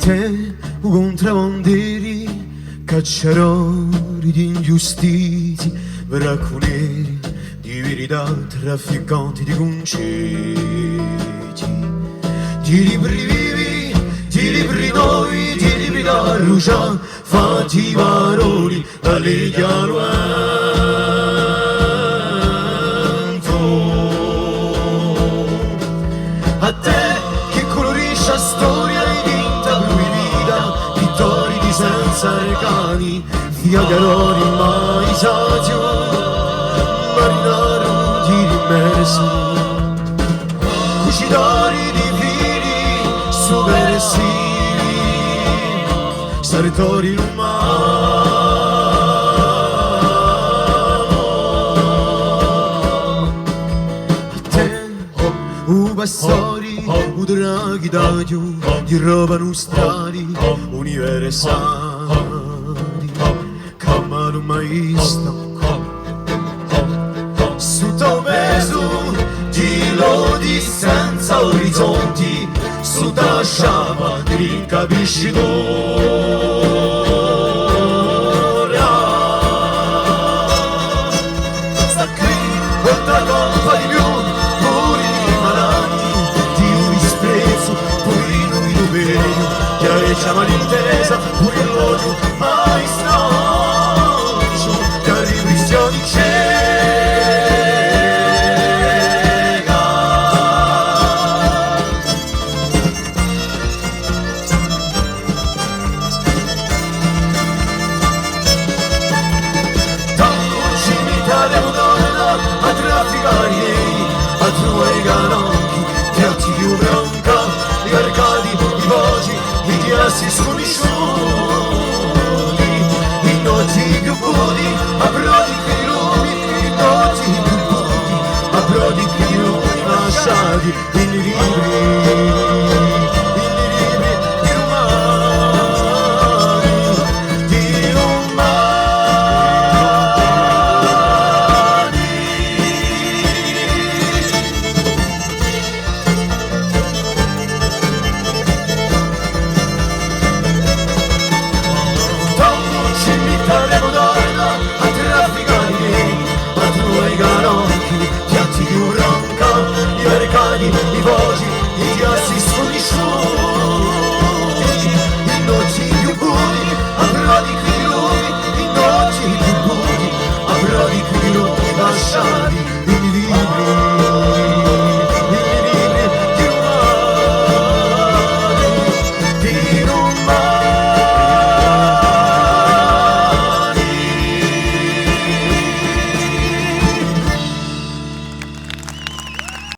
te contrabbandieri, cacciatori di ingiustizi, bracconieri di verità, trafficanti di concetti, di libri vivi, di libri nuovi, di libri da Luciano, fatti paroli dalle a te che colorisce la storia di tinta blu vita, pittori di senza recani, fiagaroni mai sagio, marinaro di rimessi, cucitori di fili sovversivi, sartori umani. Passori, draghi d'aglio, di roba nostrali, universali, camaro maestro, sotto peso di lodi senza orizzonti, sotto sciama, ti capisci d'ora. Sta qui, oltre colpa di più, c'è malintesa, pure l'odio, mai straccio, che ricristioni cieca. Tanto cimitare donna, a trafficare, a tuoi canocchi, piatti di branca, i mercati, i voci, i assi sconosciuti, i noti più buoni, a brodi pironi, i noti più buoni, a brodi pironi lasciati in libri di umani, di umani. Cimitare donna, a trafficare, a tuoi canocchi, piatti di branca, i mercati, i voci,